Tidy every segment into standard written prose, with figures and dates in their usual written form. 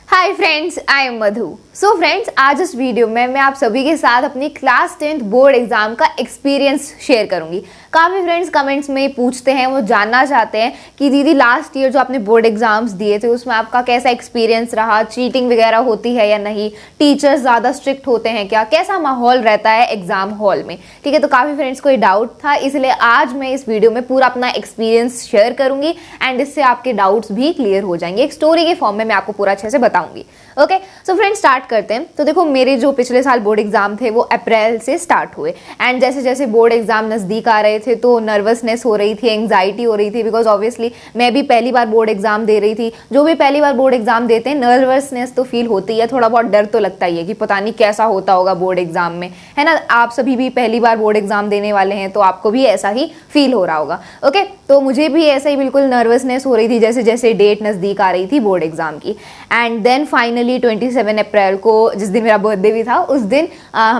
Hi friends, I am Madhu. So friends, आज इस video में मैं आप सभी के साथ अपनी क्लास 10th बोर्ड एग्जाम का एक्सपीरियंस शेयर करूंगी। काफ़ी फ्रेंड्स कमेंट्स में पूछते हैं, वो जानना चाहते हैं कि दीदी लास्ट ईयर जो आपने बोर्ड एग्जाम्स दिए थे उसमें आपका कैसा एक्सपीरियंस रहा, चीटिंग वगैरह होती है या नहीं, टीचर्स ज़्यादा स्ट्रिक्ट होते हैं क्या, कैसा माहौल रहता है एग्जाम हॉल में। ठीक है, तो काफ़ी फ्रेंड्स को ये डाउट था, इसलिए आज मैं इस वीडियो में पूरा अपना एक्सपीरियंस शेयर करूंगी एंड इससे आपके डाउट्स भी क्लियर हो जाएंगे। एक स्टोरी के फॉर्म में मैं आपको पूरा अच्छे से बताऊंगी। ओके, सो फ्रेंड्स स्टार्ट करते हैं। तो देखो, मेरे जो पिछले साल बोर्ड एग्जाम थे वो अप्रैल से स्टार्ट हुए एंड जैसे जैसे बोर्ड एग्जाम नज़दीक आ रहे थे तो नर्वसनेस हो रही थी, एंग्जाइटी हो रही थी, बिकॉज ऑब्वियसली मैं भी पहली बार बोर्ड एग्जाम दे रही थी। जो भी पहली बार बोर्ड एग्जाम देते हैं नर्वसनेस तो फील होती है, थोड़ा बहुत डर तो लगता ही है कि पता नहीं कैसा होता होगा बोर्ड एग्जाम में, है ना। आप सभी भी पहली बार बोर्ड एग्जाम देने वाले हैं तो आपको भी ऐसा ही फील हो रहा होगा। ओके, तो मुझे भी ऐसा ही बिल्कुल नर्वसनेस हो रही थी जैसे जैसे डेट नज़दीक आ रही थी बोर्ड एग्जाम की। एंड देन फाइनली 27 अप्रैल को, जिस दिन मेरा बर्थडे भी था, उस दिन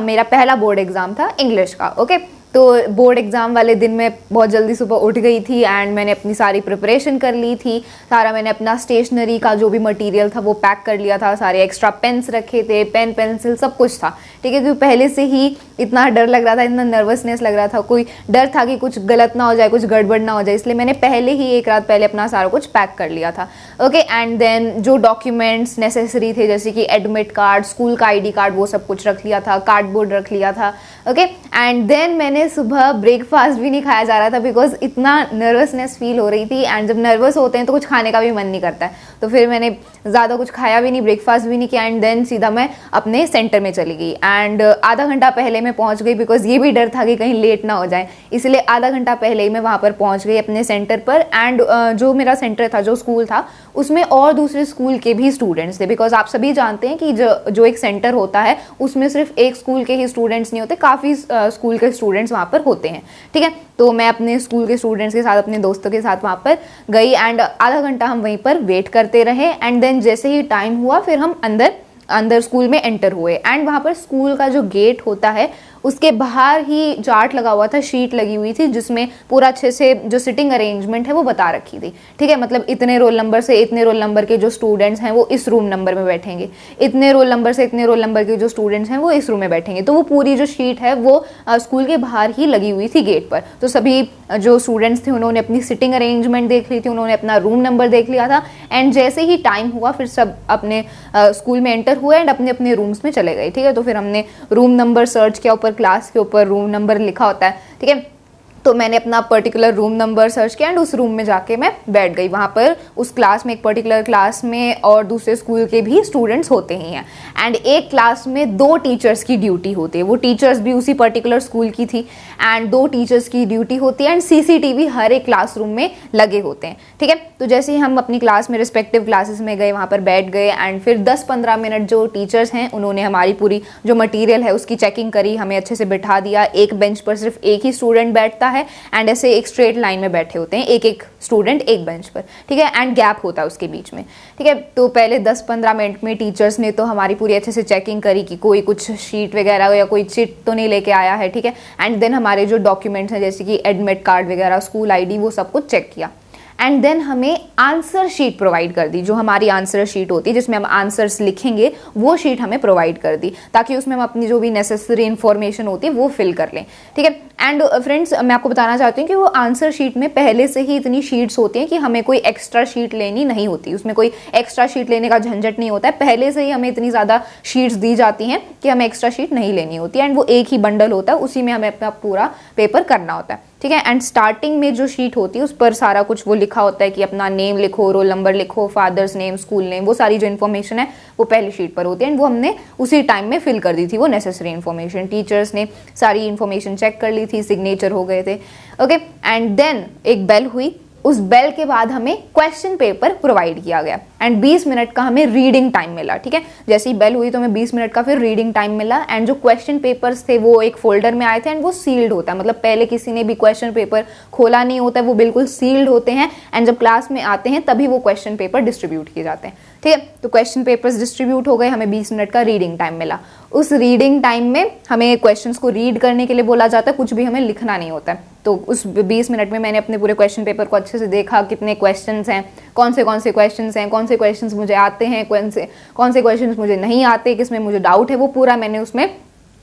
मेरा पहला बोर्ड एग्जाम था इंग्लिश का। ओके, तो बोर्ड एग्ज़ाम वाले दिन मैं बहुत जल्दी सुबह उठ गई थी एंड मैंने अपनी सारी प्रिपरेशन कर ली थी। सारा मैंने अपना स्टेशनरी का जो भी मटेरियल था वो पैक कर लिया था, सारे एक्स्ट्रा पेन्स रखे थे, पेन पेंसिल सब कुछ था। ठीक है, क्योंकि पहले से ही इतना डर लग रहा था, इतना नर्वसनेस लग रहा था, कोई डर था कि कुछ गलत ना हो जाए, कुछ गड़बड़ ना हो जाए, इसलिए मैंने पहले ही एक रात पहले अपना सारा कुछ पैक कर लिया था। ओके, एंड देन जो डॉक्यूमेंट्स नेसेसरी थे जैसे कि एडमिट कार्ड, स्कूल का ID कार्ड, वो सब कुछ रख लिया था, कार्डबोर्ड रख लिया था। ओके, एंड देन मैंने सुबह ब्रेकफास्ट भी नहीं खाया जा रहा था बिकॉज इतना नर्वसनेस फील हो रही थी एंड जब नर्वस होते हैं तो कुछ खाने का भी मन नहीं करता है, तो फिर मैंने ज़्यादा कुछ खाया भी नहीं, ब्रेकफास्ट भी नहीं किया एंड देन सीधा मैं अपने सेंटर में चली गई एंड आधा घंटा पहले मैं पहुंच गई बिकॉज ये भी डर था कि कहीं लेट ना हो जाए, इसलिए आधा घंटा पहले ही मैं वहाँ पर पहुँच गई अपने सेंटर पर। एंड जो मेरा सेंटर था, जो स्कूल था, उसमें और दूसरे स्कूल के भी स्टूडेंट्स थे बिकॉज आप सभी जानते हैं कि जो एक सेंटर होता है उसमें सिर्फ एक स्कूल के ही स्टूडेंट्स नहीं होते, काफ़ी स्कूल के स्टूडेंट्स वहाँ पर होते हैं। ठीक है, तो मैं अपने स्कूल के स्टूडेंट्स के साथ, अपने दोस्तों के साथ वहाँ पर गई एंड आधा घंटा हम वहीं पर वेट करते रहे एंड देन जैसे ही टाइम हुआ फिर हम अंदर स्कूल में एंटर हुए एंड वहाँ पर स्कूल का जो गेट होता है उसके बाहर ही चार्ट लगा हुआ था, शीट लगी हुई थी जिसमें पूरा अच्छे से जो सिटिंग अरेंजमेंट है वो बता रखी थी। ठीक है, मतलब इतने रोल नंबर से इतने रोल नंबर के जो स्टूडेंट्स हैं वो इस रूम नंबर में बैठेंगे, इतने रोल नंबर से इतने रोल नंबर के जो स्टूडेंट्स हैं वो इस रूम में बैठेंगे। तो वो पूरी जो शीट है वो स्कूल के बाहर ही लगी हुई थी गेट पर। तो सभी जो स्टूडेंट्स थे उन्होंने अपनी सिटिंग अरेंजमेंट देख ली थी, उन्होंने अपना रूम नंबर देख लिया था एंड जैसे ही टाइम हुआ फिर सब अपने स्कूल में एंटर हुए एंड अपने अपने रूम्स में चले गए। ठीक है, तो फिर हमने रूम नंबर सर्च किया, ऊपर क्लास के ऊपर रूम नंबर लिखा होता है। ठीक है, तो मैंने अपना पर्टिकुलर रूम नंबर सर्च किया एंड उस रूम में जाके मैं बैठ गई। वहाँ पर उस क्लास में, एक पर्टिकुलर क्लास में और दूसरे स्कूल के भी स्टूडेंट्स होते ही हैं एंड एक क्लास में 2 टीचर्स की ड्यूटी होती है। वो टीचर्स भी उसी पर्टिकुलर स्कूल की थी एंड 2 टीचर्स की ड्यूटी होती है एंड CCTV हर एक क्लासरूम में लगे होते हैं। ठीक है, तो जैसे ही हम अपनी क्लास में, रिस्पेक्टिव क्लासेस में गए, वहाँ पर बैठ गए एंड फिर 10-15 मिनट जो टीचर्स हैं उन्होंने हमारी पूरी जो मटीरियल है उसकी चेकिंग करी, हमें अच्छे से बिठा दिया। एक बेंच पर सिर्फ एक ही स्टूडेंट बैठता है एंड ऐसे एक स्ट्रेट लाइन में बैठे होते हैं, एक स्टूडेंट एक बेंच पर। ठीक है, एंड गैप होता है उसके बीच में। ठीक है, तो पहले 10-15 मिनट में टीचर्स ने तो हमारी पूरी अच्छे से चेकिंग करी कि कोई कुछ शीट वगैरह या कोई चिट तो नहीं लेके आया है। ठीक है, एंड देन हमारे जो डॉक्यूमेंट्स हैं जैसे कि एडमिट कार्ड वगैरह, स्कूल ID, वो सब कुछ चेक किया एंड देन हमें आंसर शीट प्रोवाइड कर दी। जो हमारी आंसर शीट होती है जिसमें हम आंसर्स लिखेंगे वो शीट हमें प्रोवाइड कर दी ताकि उसमें हम अपनी जो भी नेसेसरी इन्फॉर्मेशन होती है वो फिल कर लें। ठीक है, एंड फ्रेंड्स मैं आपको बताना चाहती हूँ कि वो आंसर शीट में पहले से ही इतनी शीट्स होती हैं कि हमें कोई एक्स्ट्रा शीट लेनी नहीं होती, उसमें कोई एक्स्ट्रा शीट लेने का झंझट नहीं होता है। पहले से ही हमें इतनी ज़्यादा शीट्स दी जाती हैं कि हमें एक्स्ट्रा शीट नहीं लेनी होती है एंड वो एक ही बंडल होता है, उसी में हमें अपना पूरा पेपर करना होता है। ठीक है, एंड स्टार्टिंग में जो शीट होती है उस पर सारा कुछ वो लिखा होता है कि अपना नेम लिखो, रोल नंबर लिखो, फादर्स नेम, स्कूल नेम, वो सारी जो इन्फॉर्मेशन है वो पहली शीट पर होती है एंड वो हमने उसी टाइम में फिल कर दी थी वो नेसेसरी इन्फॉर्मेशन। टीचर्स ने सारी इन्फॉर्मेशन चेक कर ली थी, सिग्नेचर हो गए थे। ओके, एंड देन एक बेल हुई, उस बेल के बाद हमें क्वेश्चन पेपर प्रोवाइड किया गया एंड 20 मिनट का हमें रीडिंग टाइम मिला। ठीक है, जैसे ही बेल हुई तो हमें 20 मिनट का फिर रीडिंग टाइम मिला एंड जो क्वेश्चन पेपर्स थे वो एक फोल्डर में आए थे एंड वो सील्ड होता है, मतलब पहले किसी ने भी क्वेश्चन पेपर खोला नहीं होता है, वो बिल्कुल सील्ड होते हैं एंड जब क्लास में आते हैं तभी वो क्वेश्चन पेपर डिस्ट्रीब्यूट किए जाते हैं। ठीक है, तो क्वेश्चन पेपर्स डिस्ट्रीब्यूट हो गए, हमें 20 मिनट का रीडिंग टाइम मिला। उस रीडिंग टाइम में हमें क्वेश्चंस को रीड करने के लिए बोला जाता है, कुछ भी हमें लिखना नहीं होता है। तो उस 20 मिनट में मैंने अपने पूरे क्वेश्चन पेपर को अच्छे से देखा, कितने क्वेश्चंस हैं, कौन से क्वेश्चंस हैं, कौन से क्वेश्चंस मुझे आते हैं, कौन से क्वेश्चंस मुझे नहीं आते, किसमें मुझे डाउट है, वो पूरा मैंने उसमें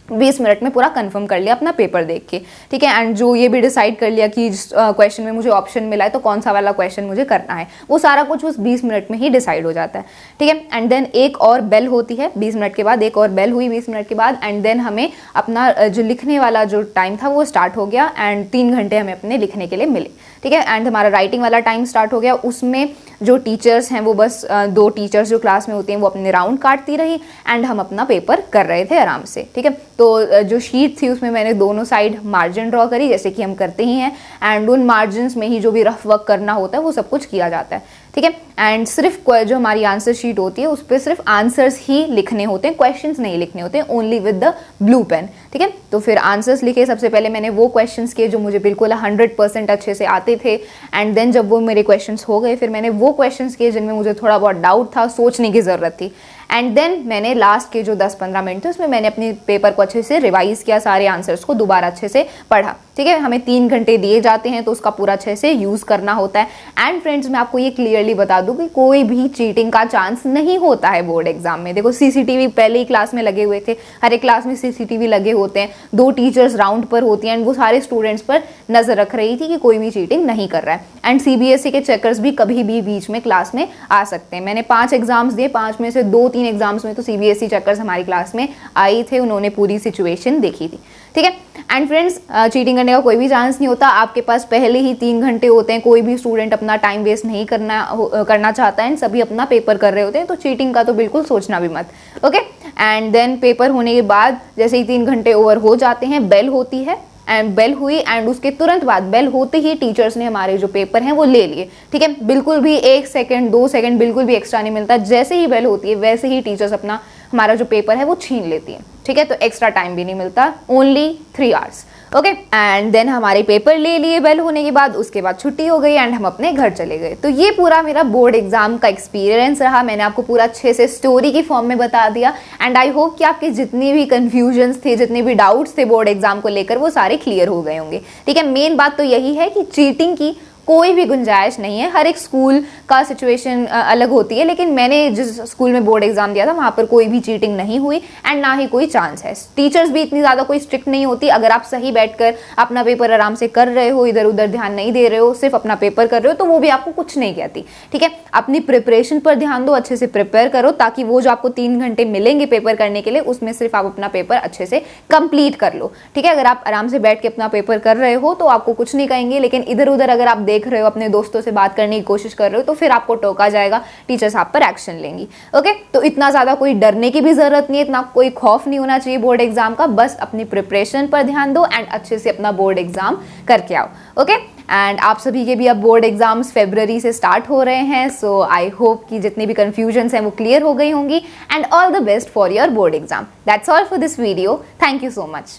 20 मिनट में पूरा कंफर्म कर लिया अपना पेपर देख के, ठीक है। एंड जो ये भी डिसाइड कर लिया कि जिस क्वेश्चन में मुझे ऑप्शन मिला है तो कौन सा वाला क्वेश्चन मुझे करना है, वो सारा कुछ उस 20 मिनट में ही डिसाइड हो जाता है, ठीक है। एंड देन एक और बेल होती है 20 मिनट के बाद, एक और बेल हुई 20 मिनट के बाद, एंड देन हमें अपना जो लिखने वाला जो टाइम था वो स्टार्ट हो गया, एंड 3 घंटे हमें अपने लिखने के लिए मिले, ठीक है। एंड हमारा राइटिंग वाला टाइम स्टार्ट हो गया। उसमें जो टीचर्स हैं वो बस 2 टीचर्स जो क्लास में होती हैं वो अपने राउंड काटती रही, एंड हम अपना पेपर कर रहे थे आराम से, ठीक है। तो जो शीट थी उसमें मैंने दोनों साइड मार्जिन ड्रॉ करी, जैसे कि हम करते ही हैं, एंड उन मार्जिन में ही जो भी रफ वर्क करना होता है वो सब कुछ किया जाता है, ठीक है। एंड सिर्फ जो हमारी आंसर शीट होती है उस पर सिर्फ आंसर्स ही लिखने होते हैं, क्वेश्चंस नहीं लिखने होते हैं, only with the blue pen, ठीक है। तो फिर आंसर्स लिखे। सबसे पहले मैंने वो क्वेश्चंस किए जो मुझे बिल्कुल 100% अच्छे से आते थे, एंड देन जब वो मेरे क्वेश्चंस हो गए फिर मैंने वो क्वेश्चंस किए जिनमें मुझे थोड़ा बहुत डाउट था, सोचने की ज़रूरत थी, एंड देन मैंने लास्ट के जो 10-15 मिनट थे उसमें मैंने अपने पेपर को अच्छे से रिवाइज किया, सारे आंसर्स को दोबारा अच्छे से पढ़ा, ठीक है। हमें 3 घंटे दिए जाते हैं तो उसका पूरा अच्छे से यूज़ करना होता है। एंड फ्रेंड्स, मैं आपको ये क्लियरली बता दूं कि कोई भी चीटिंग का चांस नहीं होता है बोर्ड एग्जाम में। देखो सीसीटीवी पहले ही क्लास में लगे हुए थे, हर एक क्लास में सीसीटीवी लगे होते हैं, 2 टीचर्स राउंड पर होती हैं, एंड वो सारे स्टूडेंट्स पर नजर रख रही थी कि कोई भी चीटिंग नहीं कर रहा है। एंड सीबीएसई के चेकर्स भी कभी भी बीच में क्लास में आ सकते हैं। मैंने 5 एग्जाम्स दिए, 5 में से 2-3 एग्जाम्स में तो सीबीएसई चेकर्स हमारी क्लास में आए थे, उन्होंने पूरी सिचुएशन देखी थी, ठीक है। एंड फ्रेंड्स, चीटिंग करने का कोई भी चांस नहीं होता। आपके पास पहले ही 3 घंटे होते हैं, कोई भी स्टूडेंट अपना टाइम वेस्ट नहीं करना चाहता है, सभी अपना पेपर कर रहे होते हैं, तो चीटिंग का तो बिल्कुल सोचना भी मत, ओके। एंड देन पेपर होने के बाद जैसे ही 3 घंटे ओवर हो जाते हैं, बेल होती है, एंड बेल हुई, एंड उसके तुरंत बाद बेल होते ही टीचर्स ने हमारे जो पेपर हैं वो ले लिए, ठीक है। बिल्कुल भी 1 सेकंड 2 सेकंड बिल्कुल भी एक्स्ट्रा नहीं मिलता, जैसे ही बेल होती है वैसे ही टीचर्स अपना हमारा जो पेपर है वो छीन लेती है, ठीक है। तो एक्स्ट्रा टाइम भी नहीं मिलता, only 3 hours, okay. And then हमारे पेपर ले लिए बेल होने के बाद, उसके बाद छुट्टी हो गई एंड हम अपने घर चले गए। तो ये पूरा मेरा बोर्ड एग्जाम का एक्सपीरियंस रहा। मैंने आपको पूरा अच्छे से स्टोरी की फॉर्म में बता दिया, एंड आई होप कि आपके जितनी भी कंफ्यूजन्स थे, जितने भी डाउट्स थे बोर्ड एग्जाम को लेकर, वो सारे क्लियर हो गए होंगे, ठीक है। मेन बात तो यही है कि चीटिंग की कोई भी गुंजाइश नहीं है। हर एक स्कूल का सिचुएशन अलग होती है, लेकिन मैंने जिस स्कूल में बोर्ड एग्जाम दिया था वहाँ पर कोई भी चीटिंग नहीं हुई, एंड ना ही कोई चांस है। टीचर्स भी इतनी ज़्यादा कोई स्ट्रिक्ट नहीं होती। अगर आप सही बैठकर अपना पेपर आराम से कर रहे हो, इधर उधर ध्यान नहीं दे रहे हो, सिर्फ अपना पेपर कर रहे हो, तो वो भी आपको कुछ नहीं कहती, ठीक है। अपनी प्रिपरेशन पर ध्यान दो, अच्छे से प्रिपेयर करो, ताकि वो जो आपको 3 घंटे मिलेंगे पेपर करने के लिए, उसमें सिर्फ आप अपना पेपर अच्छे से कंप्लीट कर लो, ठीक है। अगर आप आराम से बैठ के अपना पेपर कर रहे हो तो आपको कुछ नहीं कहेंगे, लेकिन इधर उधर अगर आप देख रहे हो, अपने दोस्तों से बात करने की कोशिश कर रहे हो, तो फिर आपको टोका जाएगा, टीचर्स आप पर एक्शन लेंगी, ओके। तो इतना ज्यादा कोई डरने की भी जरूरत नहीं है, इतना कोई खौफ नहीं होना चाहिए बोर्ड एग्जाम का। बस अपनी प्रिपरेशन पर ध्यान दो एंड अच्छे से अपना बोर्ड एग्जाम करके आओ, ओके। एंड आप सभी के भी अब बोर्ड एग्जाम्स फरवरी से स्टार्ट हो रहे हैं, सो आई होप कि जितनी भी कंफ्यूजन्स हैं वो क्लियर हो गई होंगी, and all the best for your board exam. That's all for this video, thank you so much.